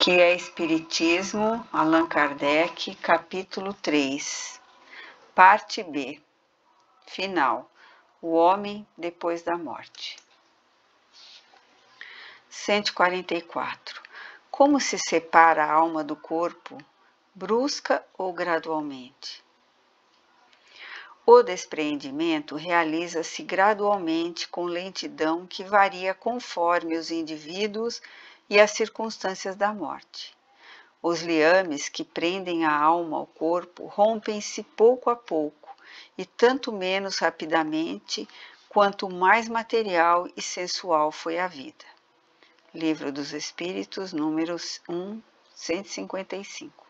que é Espiritismo, Allan Kardec, capítulo 3, parte B, final, o homem depois da morte. 144. Como se separa a alma do corpo, brusca ou gradualmente? O despreendimento realiza-se gradualmente com lentidão que varia conforme os indivíduos e as circunstâncias da morte. Os liames que prendem a alma ao corpo rompem-se pouco a pouco e tanto menos rapidamente quanto mais material e sensual foi a vida. Livro dos Espíritos, número 1, 155.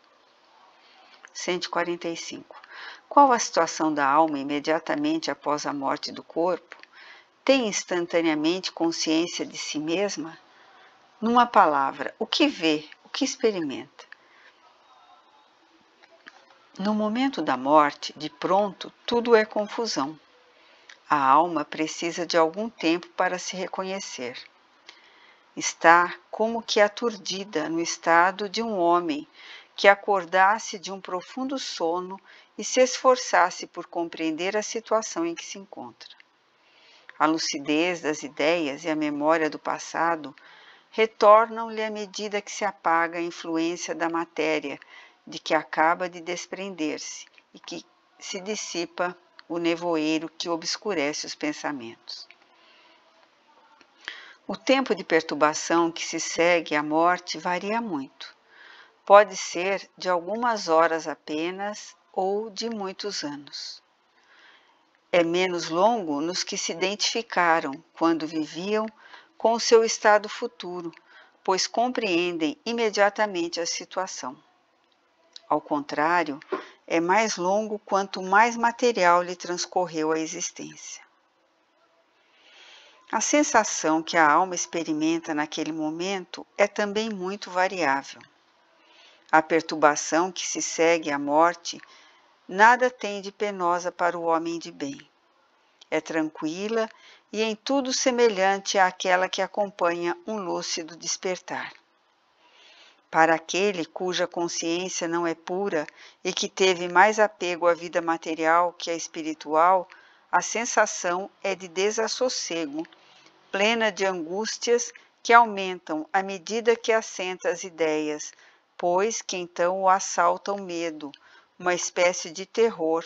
145. Qual a situação da alma imediatamente após a morte do corpo? Tem instantaneamente consciência de si mesma? Numa palavra, o que vê, o que experimenta? No momento da morte, de pronto, tudo é confusão. A alma precisa de algum tempo para se reconhecer. Está como que aturdida no estado de um homem que acordasse de um profundo sono e se esforçasse por compreender a situação em que se encontra. A lucidez das ideias e a memória do passado retornam-lhe à medida que se apaga a influência da matéria de que acaba de desprender-se e que se dissipa o nevoeiro que obscurece os pensamentos. O tempo de perturbação que se segue à morte varia muito. Pode ser de algumas horas apenas ou de muitos anos. É menos longo nos que se identificaram, quando viviam, com o seu estado futuro, pois compreendem imediatamente a situação. Ao contrário, é mais longo quanto mais material lhe transcorreu a existência. A sensação que a alma experimenta naquele momento é também muito variável. A perturbação que se segue à morte nada tem de penosa para o homem de bem. É tranquila e em tudo semelhante àquela que acompanha um lúcido despertar. Para aquele cuja consciência não é pura e que teve mais apego à vida material que à espiritual, a sensação é de desassossego, plena de angústias que aumentam à medida que assenta as ideias, pois que então o assalta o medo, uma espécie de terror,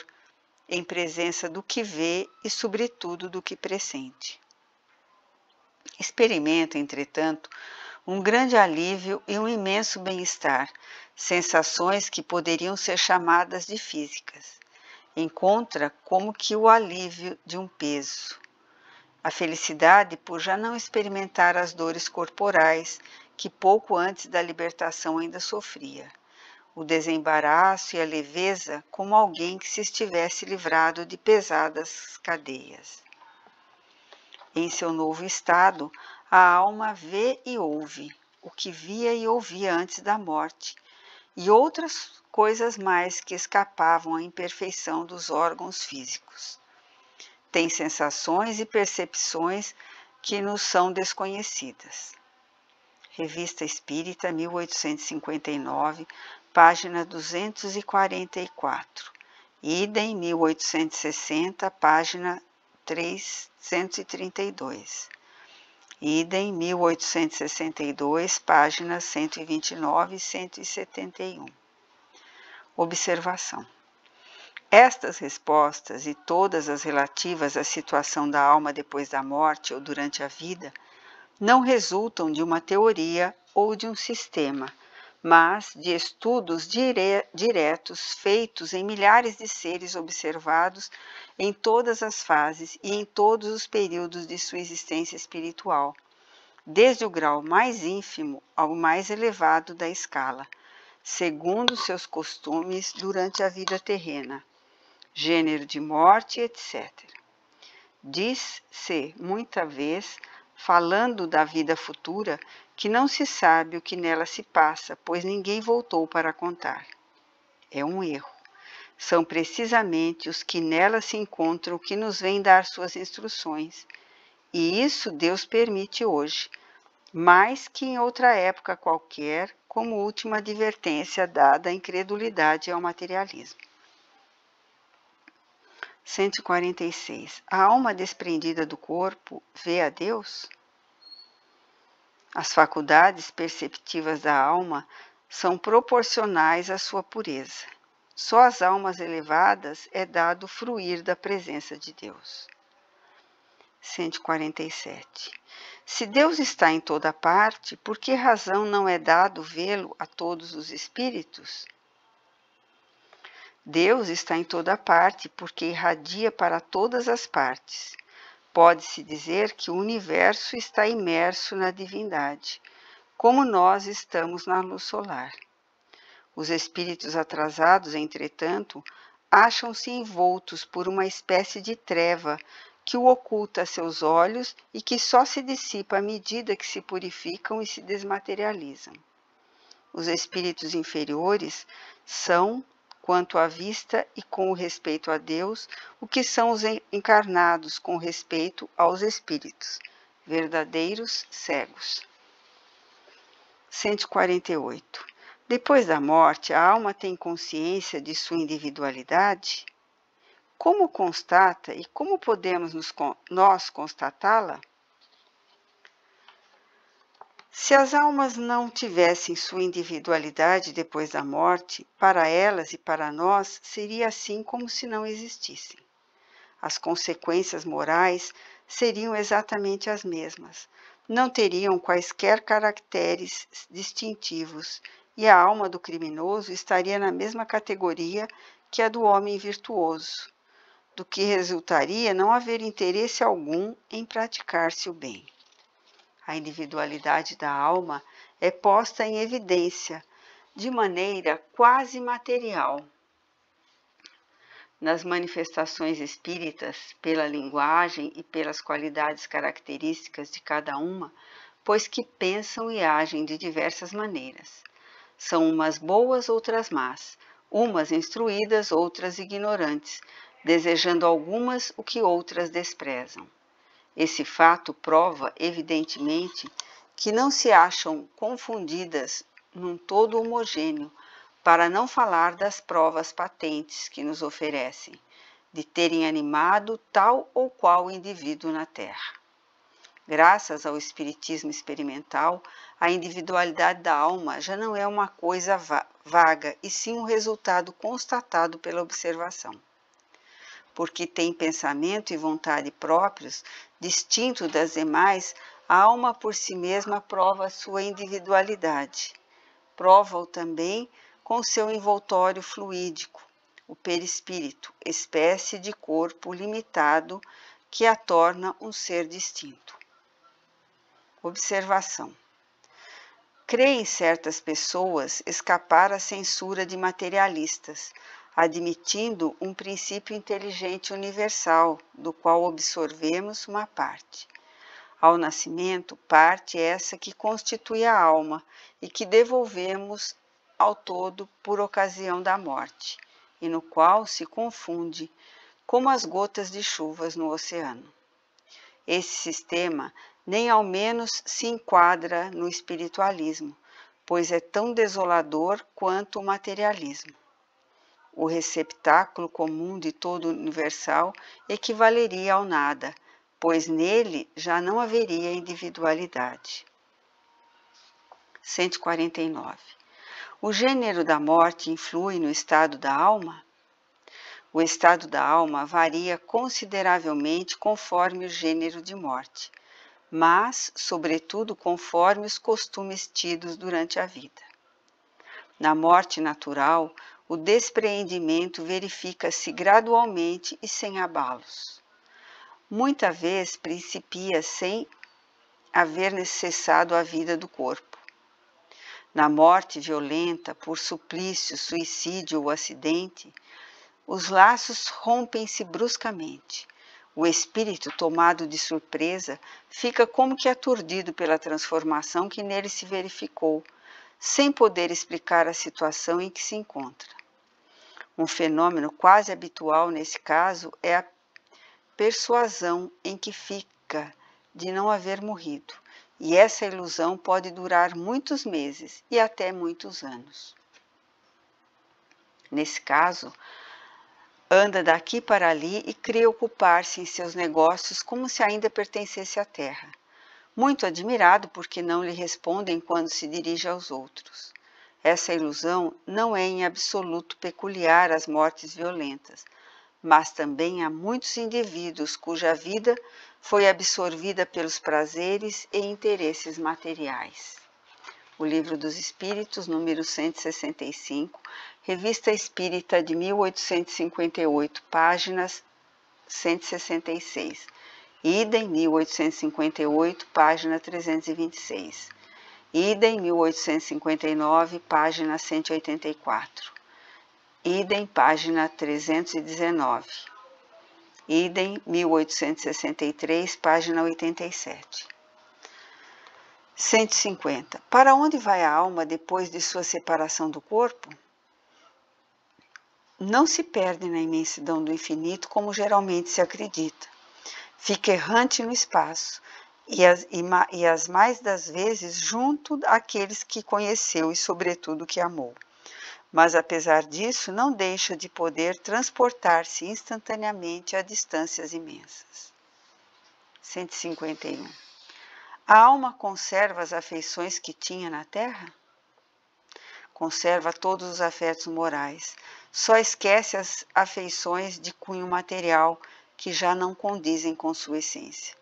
em presença do que vê e, sobretudo, do que pressente. Experimenta, entretanto, um grande alívio e um imenso bem-estar, sensações que poderiam ser chamadas de físicas. Encontra como que o alívio de um peso. A felicidade por já não experimentar as dores corporais que pouco antes da libertação ainda sofria. O desembaraço e a leveza como alguém que se estivesse livrado de pesadas cadeias. Em seu novo estado, a alma vê e ouve o que via e ouvia antes da morte, e outras coisas mais que escapavam à imperfeição dos órgãos físicos. Tem sensações e percepções que nos são desconhecidas. Revista Espírita, 1859, página 244. Idem, 1860, página 332. Idem, 1862, páginas 129 e 171. Observação. Estas respostas e todas as relativas à situação da alma depois da morte ou durante a vida não resultam de uma teoria ou de um sistema, mas de estudos diretos feitos em milhares de seres observados em todas as fases e em todos os períodos de sua existência espiritual, desde o grau mais ínfimo ao mais elevado da escala, segundo seus costumes durante a vida terrena, gênero de morte, etc. Diz-se, muita vez, falando da vida futura, que não se sabe o que nela se passa, pois ninguém voltou para contar. É um erro. São precisamente os que nela se encontram que nos vêm dar suas instruções, e isso Deus permite hoje, mais que em outra época qualquer, como última advertência dada à incredulidade e ao materialismo. 146. A alma desprendida do corpo vê a Deus? As faculdades perceptivas da alma são proporcionais à sua pureza. Só às almas elevadas é dado fruir da presença de Deus. 147. Se Deus está em toda parte, por que razão não é dado vê-lo a todos os espíritos? Deus está em toda parte porque irradia para todas as partes. Pode-se dizer que o universo está imerso na divindade, como nós estamos na luz solar. Os espíritos atrasados, entretanto, acham-se envoltos por uma espécie de treva que o oculta a seus olhos e que só se dissipa à medida que se purificam e se desmaterializam. Os espíritos inferiores são, quanto à vista e com o respeito a Deus, o que são os encarnados com respeito aos espíritos, verdadeiros cegos. 148. Depois da morte, a alma tem consciência de sua individualidade? Como constata e como podemos nós constatá-la? Se as almas não tivessem sua individualidade depois da morte, para elas e para nós seria assim como se não existissem. As consequências morais seriam exatamente as mesmas, não teriam quaisquer caracteres distintivos, e a alma do criminoso estaria na mesma categoria que a do homem virtuoso, do que resultaria não haver interesse algum em praticar-se o bem. A individualidade da alma é posta em evidência de maneira quase material nas manifestações espíritas, pela linguagem e pelas qualidades características de cada uma, pois que pensam e agem de diversas maneiras. São umas boas, outras más, umas instruídas, outras ignorantes, desejando algumas o que outras desprezam. Esse fato prova, evidentemente, que não se acham confundidas num todo homogêneo, para não falar das provas patentes que nos oferecem, de terem animado tal ou qual indivíduo na Terra. Graças ao espiritismo experimental, a individualidade da alma já não é uma coisa vaga, e sim um resultado constatado pela observação. Porque tem pensamento e vontade próprios, distinto das demais, a alma por si mesma prova a sua individualidade. Prova-o também com seu envoltório fluídico, o perispírito, espécie de corpo limitado que a torna um ser distinto. Observação. Creem certas pessoas escapar à censura de materialistas, admitindo um princípio inteligente universal, do qual absorvemos uma parte. Ao nascimento, parte essa que constitui a alma e que devolvemos ao todo por ocasião da morte, e no qual se confunde como as gotas de chuvas no oceano. Esse sistema nem ao menos se enquadra no espiritualismo, pois é tão desolador quanto o materialismo. O receptáculo comum de todo o universal equivaleria ao nada, pois nele já não haveria individualidade. 149. O gênero da morte influi no estado da alma? O estado da alma varia consideravelmente conforme o gênero de morte, mas, sobretudo, conforme os costumes tidos durante a vida. Na morte natural, o despreendimento verifica-se gradualmente e sem abalos. Muita vez principia sem haver cessado a vida do corpo. Na morte violenta, por suplício, suicídio ou acidente, os laços rompem-se bruscamente. O espírito, tomado de surpresa, fica como que aturdido pela transformação que nele se verificou, sem poder explicar a situação em que se encontra. Um fenômeno quase habitual nesse caso é a persuasão em que fica de não haver morrido, e essa ilusão pode durar muitos meses e até muitos anos. Nesse caso, anda daqui para ali e crê ocupar-se em seus negócios como se ainda pertencesse à terra, muito admirado porque não lhe respondem quando se dirige aos outros. Essa ilusão não é em absoluto peculiar às mortes violentas, mas também há muitos indivíduos cuja vida foi absorvida pelos prazeres e interesses materiais. O Livro dos Espíritos, número 165, Revista Espírita de 1858, páginas 166. Idem, 1858, página 326. Idem, 1859, página 184. Idem, página 319. Idem, 1863, página 87. 150. Para onde vai a alma depois de sua separação do corpo? Não se perde na imensidão do infinito como geralmente se acredita. Fica errante no espaço e as mais das vezes junto àqueles que conheceu e sobretudo que amou. Mas apesar disso, não deixa de poder transportar-se instantaneamente a distâncias imensas. 151. A alma conserva as afeições que tinha na terra? Conserva todos os afetos morais, só esquece as afeições de cunho material que já não condizem com sua essência.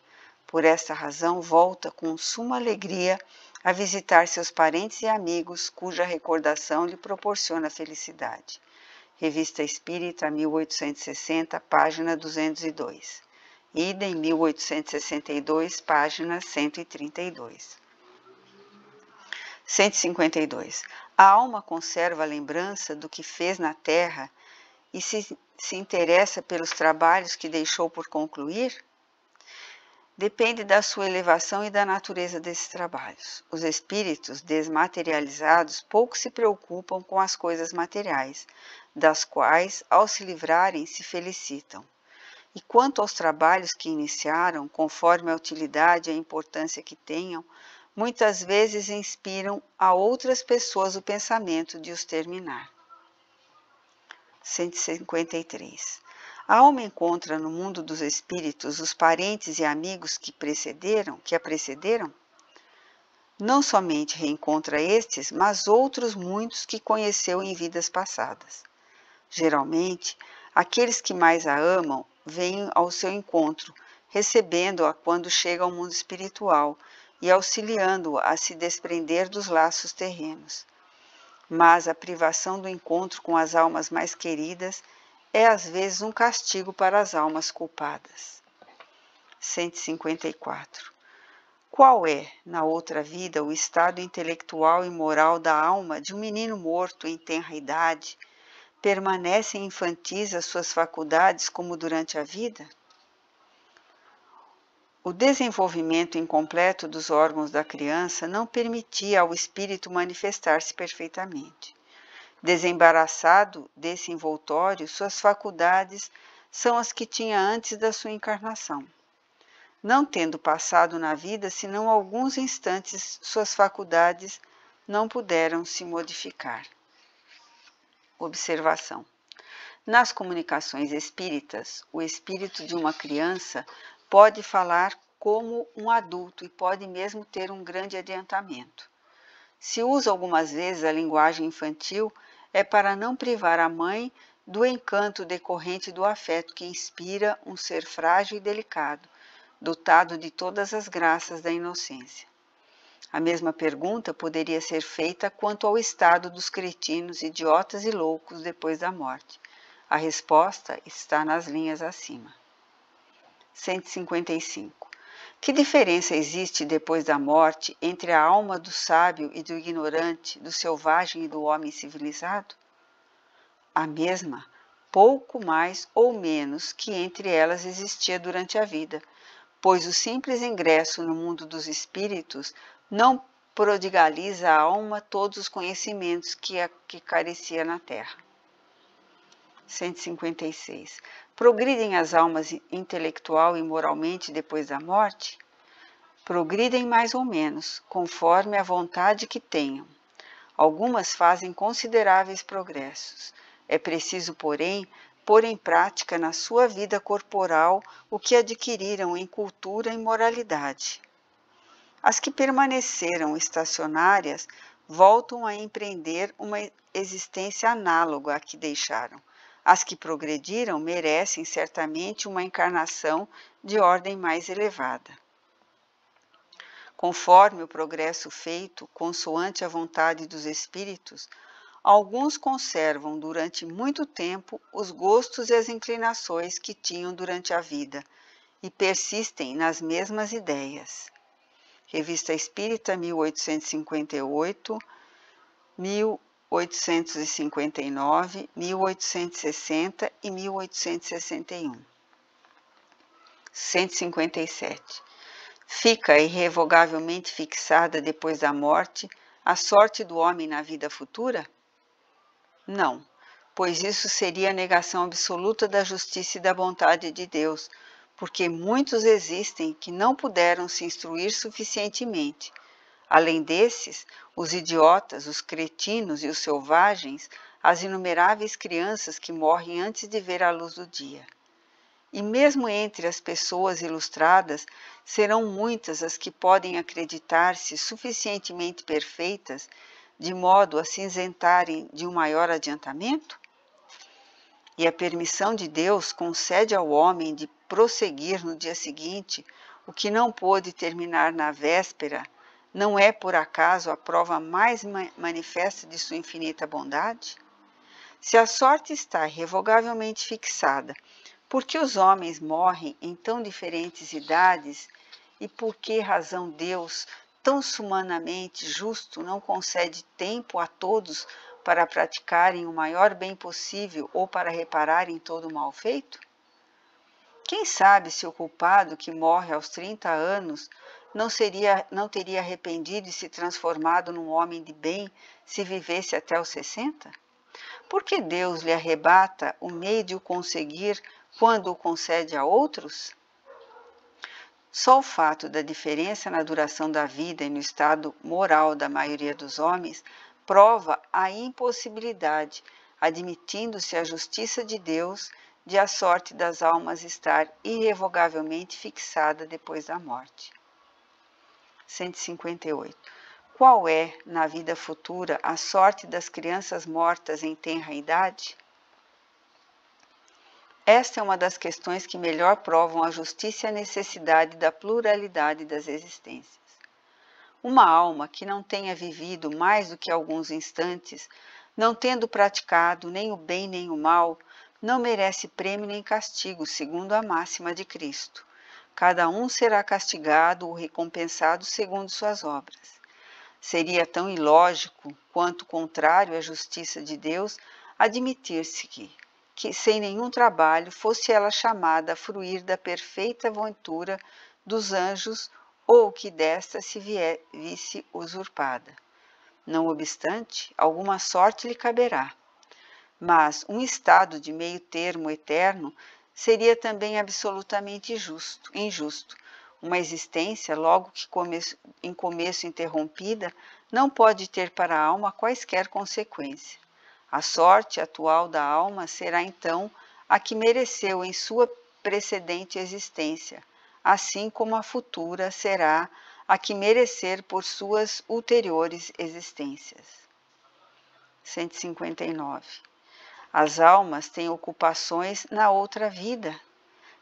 Por esta razão, volta com suma alegria a visitar seus parentes e amigos, cuja recordação lhe proporciona felicidade. Revista Espírita, 1860, página 202. Idem, 1862, página 132. 152. A alma conserva a lembrança do que fez na terra e se interessa pelos trabalhos que deixou por concluir? Depende da sua elevação e da natureza desses trabalhos. Os espíritos desmaterializados pouco se preocupam com as coisas materiais, das quais, ao se livrarem, se felicitam. E quanto aos trabalhos que iniciaram, conforme a utilidade e a importância que tenham, muitas vezes inspiram a outras pessoas o pensamento de os terminar. 153. A alma encontra no mundo dos espíritos os parentes e amigos que a precederam? Não somente reencontra estes, mas outros muitos que conheceu em vidas passadas. Geralmente, aqueles que mais a amam vêm ao seu encontro, recebendo-a quando chega ao mundo espiritual e auxiliando-a a se desprender dos laços terrenos. Mas a privação do encontro com as almas mais queridas é às vezes um castigo para as almas culpadas. 154. Qual é, na outra vida, o estado intelectual e moral da alma de um menino morto em tenra idade? Permanecem infantis as suas faculdades como durante a vida? O desenvolvimento incompleto dos órgãos da criança não permitia ao espírito manifestar-se perfeitamente. Desembaraçado desse envoltório, suas faculdades são as que tinha antes da sua encarnação. Não tendo passado na vida senão alguns instantes, suas faculdades não puderam se modificar. Observação. Nas comunicações espíritas, o espírito de uma criança pode falar como um adulto e pode mesmo ter um grande adiantamento. Se usa algumas vezes a linguagem infantil, é para não privar a mãe do encanto decorrente do afeto que inspira um ser frágil e delicado, dotado de todas as graças da inocência. A mesma pergunta poderia ser feita quanto ao estado dos cretinos, idiotas e loucos depois da morte. A resposta está nas linhas acima. 155. Que diferença existe depois da morte entre a alma do sábio e do ignorante, do selvagem e do homem civilizado? A mesma, pouco mais ou menos que entre elas existia durante a vida, pois o simples ingresso no mundo dos espíritos não prodigaliza à alma todos os conhecimentos que carecia na terra. 156. Progridem as almas intelectual e moralmente depois da morte? Progridem mais ou menos, conforme a vontade que tenham. Algumas fazem consideráveis progressos. É preciso, porém, pôr em prática na sua vida corporal o que adquiriram em cultura e moralidade. As que permaneceram estacionárias voltam a empreender uma existência análoga à que deixaram. As que progrediram merecem certamente uma encarnação de ordem mais elevada. Conforme o progresso feito, consoante a vontade dos espíritos, alguns conservam durante muito tempo os gostos e as inclinações que tinham durante a vida e persistem nas mesmas ideias. Revista Espírita, 1858, 1859, 1860 e 1861. 157. Fica irrevogavelmente fixada depois da morte a sorte do homem na vida futura? Não, pois isso seria a negação absoluta da justiça e da bondade de Deus, porque muitos existem que não puderam se instruir suficientemente. Além desses, os idiotas, os cretinos e os selvagens, as inumeráveis crianças que morrem antes de ver a luz do dia. E mesmo entre as pessoas ilustradas, serão muitas as que podem acreditar-se suficientemente perfeitas, de modo a se isentarem de um maior adiantamento? E a permissão de Deus concede ao homem de prosseguir no dia seguinte o que não pôde terminar na véspera, não é por acaso a prova mais manifesta de sua infinita bondade? Se a sorte está irrevogavelmente fixada, por que os homens morrem em tão diferentes idades e por que razão Deus, tão sumanamente justo, não concede tempo a todos para praticarem o maior bem possível ou para repararem todo o mal feito? Quem sabe se o culpado que morre aos 30 anos não teria arrependido e se transformado num homem de bem se vivesse até os 60? Por que Deus lhe arrebata o meio de o conseguir quando o concede a outros? Só o fato da diferença na duração da vida e no estado moral da maioria dos homens prova a impossibilidade, admitindo-se a justiça de Deus, de a sorte das almas estar irrevogavelmente fixada depois da morte. 158. Qual é, na vida futura, a sorte das crianças mortas em tenra idade? Esta é uma das questões que melhor provam a justiça e a necessidade da pluralidade das existências. Uma alma que não tenha vivido mais do que alguns instantes, não tendo praticado nem o bem nem o mal, não merece prêmio nem castigo, segundo a máxima de Cristo. Cada um será castigado ou recompensado segundo suas obras. Seria tão ilógico quanto contrário à justiça de Deus admitir-se que sem nenhum trabalho fosse ela chamada a fruir da perfeita ventura dos anjos ou que desta se visse usurpada. Não obstante, alguma sorte lhe caberá. Mas um estado de meio termo eterno seria também absolutamente injusto. Uma existência, logo que em começo interrompida, não pode ter para a alma quaisquer consequências. A sorte atual da alma será então a que mereceu em sua precedente existência, assim como a futura será a que merecer por suas ulteriores existências. 159. As almas têm ocupações na outra vida.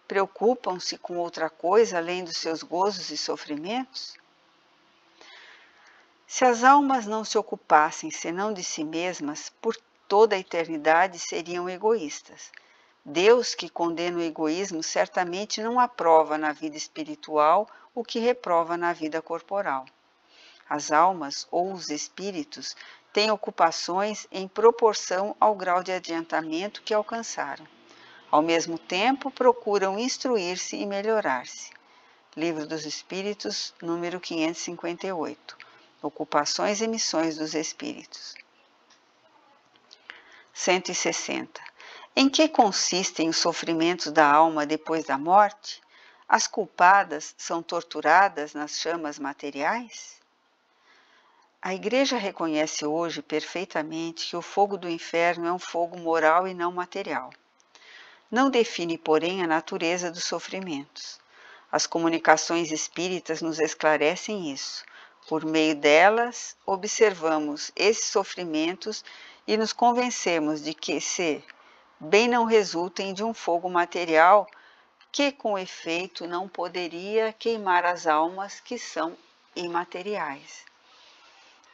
Preocupam-se com outra coisa além dos seus gozos e sofrimentos? Se as almas não se ocupassem senão de si mesmas, por toda a eternidade seriam egoístas. Deus, que condena o egoísmo, certamente não aprova na vida espiritual o que reprova na vida corporal. As almas ou os espíritos têm ocupações em proporção ao grau de adiantamento que alcançaram. Ao mesmo tempo, procuram instruir-se e melhorar-se. Livro dos Espíritos, número 558. Ocupações e missões dos espíritos. 160. Em que consistem os sofrimentos da alma depois da morte? As culpadas são torturadas nas chamas materiais? A Igreja reconhece hoje perfeitamente que o fogo do inferno é um fogo moral e não material. Não define, porém, a natureza dos sofrimentos. As comunicações espíritas nos esclarecem isso. Por meio delas, observamos esses sofrimentos e nos convencemos de que, se bem não resultem de um fogo material, que com efeito não poderia queimar as almas que são imateriais.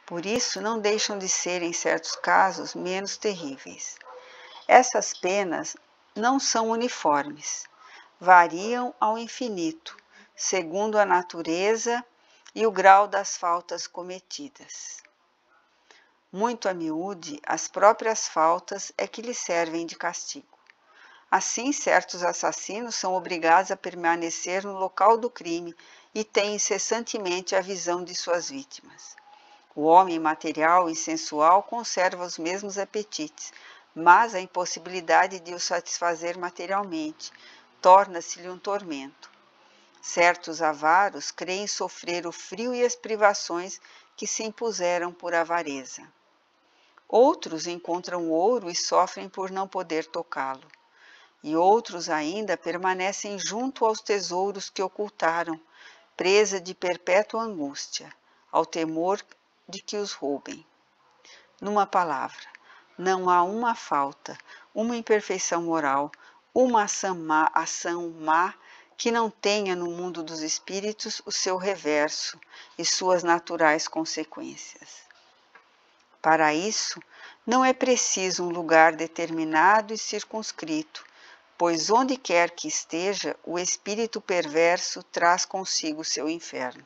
Por isso, não deixam de ser, em certos casos, menos terríveis. Essas penas não são uniformes, variam ao infinito, segundo a natureza e o grau das faltas cometidas. Muito a miúde, as próprias faltas é que lhes servem de castigo. Assim, certos assassinos são obrigados a permanecer no local do crime e têm incessantemente a visão de suas vítimas. O homem material e sensual conserva os mesmos apetites, mas a impossibilidade de os satisfazer materialmente torna-se-lhe um tormento. Certos avaros creem sofrer o frio e as privações que se impuseram por avareza. Outros encontram ouro e sofrem por não poder tocá-lo. E outros ainda permanecem junto aos tesouros que ocultaram, presa de perpétua angústia, ao temor de que os roubem. Numa palavra, não há uma falta, uma imperfeição moral, uma ação má que não tenha no mundo dos espíritos o seu reverso e suas naturais consequências. Para isso, não é preciso um lugar determinado e circunscrito, pois onde quer que esteja, o espírito perverso traz consigo seu inferno.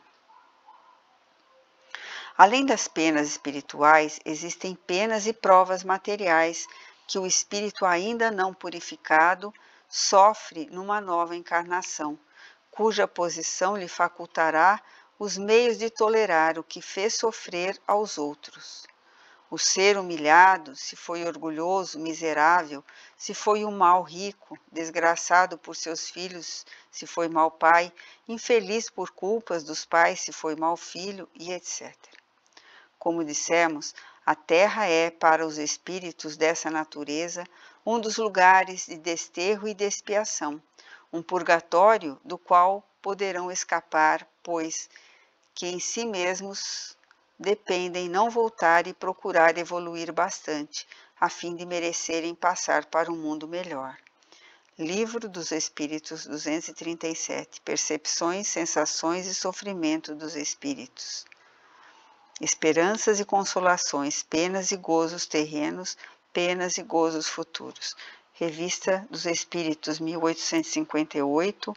Além das penas espirituais, existem penas e provas materiais que o espírito ainda não purificado sofre numa nova encarnação, cuja posição lhe facultará os meios de tolerar o que fez sofrer aos outros. O ser humilhado, se foi orgulhoso, miserável, se foi um mau rico, desgraçado por seus filhos, se foi mau pai, infeliz por culpas dos pais, se foi mau filho, e etc. Como dissemos, a terra é, para os espíritos dessa natureza, um dos lugares de desterro e de expiação, um purgatório do qual poderão escapar, pois que em si mesmos dependem não voltar e procurar evoluir bastante, a fim de merecerem passar para um mundo melhor. Livro dos Espíritos 237, Percepções, Sensações e Sofrimento dos Espíritos. Esperanças e consolações, penas e gozos terrenos, penas e gozos futuros. Revista dos Espíritos, 1858,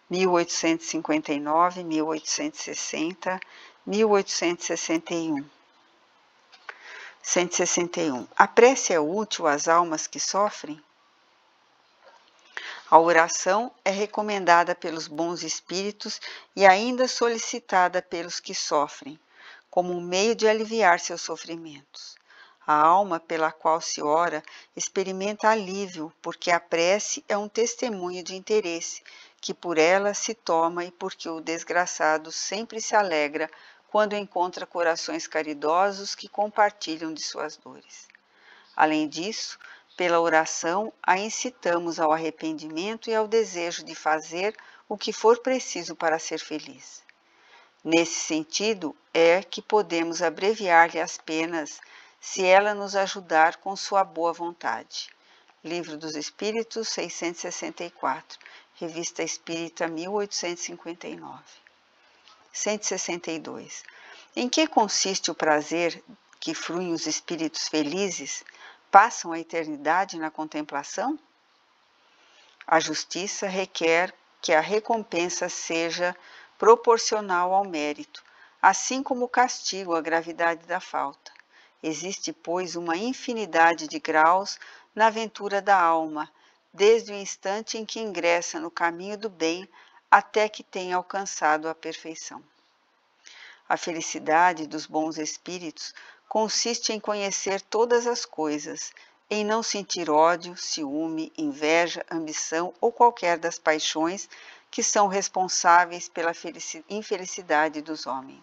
1859, 1860, 1861. 161. A prece é útil às almas que sofrem? A oração é recomendada pelos bons espíritos e ainda solicitada pelos que sofrem, como um meio de aliviar seus sofrimentos. A alma pela qual se ora experimenta alívio, porque a prece é um testemunho de interesse que por ela se toma e porque o desgraçado sempre se alegra quando encontra corações caridosos que compartilham de suas dores. Além disso, pela oração, a incitamos ao arrependimento e ao desejo de fazer o que for preciso para ser feliz. Nesse sentido, é que podemos abreviar-lhe as penas se ela nos ajudar com sua boa vontade. Livro dos Espíritos, 664, Revista Espírita, 1859. 162. Em que consiste o prazer que fruem os espíritos felizes? Passam a eternidade na contemplação? A justiça requer que a recompensa seja proporcional ao mérito, assim como o castigo à gravidade da falta. Existe, pois, uma infinidade de graus na aventura da alma, desde o instante em que ingressa no caminho do bem até que tenha alcançado a perfeição. A felicidade dos bons espíritos consiste em conhecer todas as coisas, em não sentir ódio, ciúme, inveja, ambição ou qualquer das paixões que são responsáveis pela infelicidade dos homens.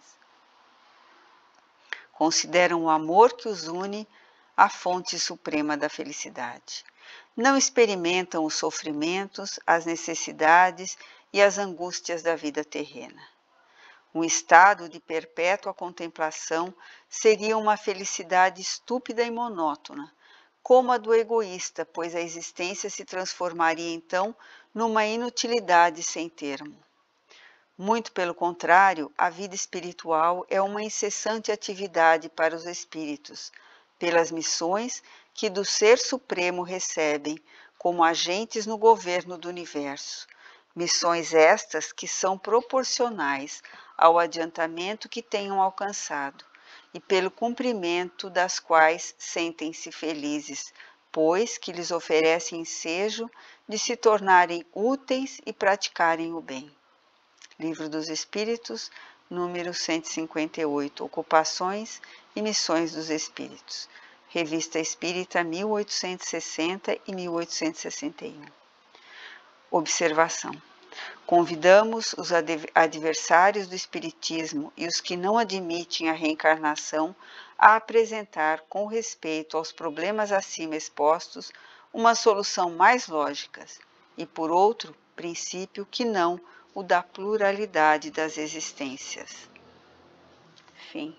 Consideram o amor que os une a fonte suprema da felicidade. Não experimentam os sofrimentos, as necessidades e as angústias da vida terrena. Um estado de perpétua contemplação seria uma felicidade estúpida e monótona, como a do egoísta, pois a existência se transformaria então numa inutilidade sem termo. Muito pelo contrário, a vida espiritual é uma incessante atividade para os espíritos, pelas missões que do Ser Supremo recebem como agentes no governo do universo. Missões estas que são proporcionais ao adiantamento que tenham alcançado e pelo cumprimento das quais sentem-se felizes, pois que lhes oferecem ensejo de se tornarem úteis e praticarem o bem. Livro dos Espíritos, número 158, Ocupações e Missões dos Espíritos. Revista Espírita, 1860 e 1861. Observação. Convidamos os adversários do Espiritismo e os que não admitem a reencarnação a apresentar, com respeito aos problemas acima expostos, uma solução mais lógica e, por outro princípio que não o da pluralidade das existências. Fim.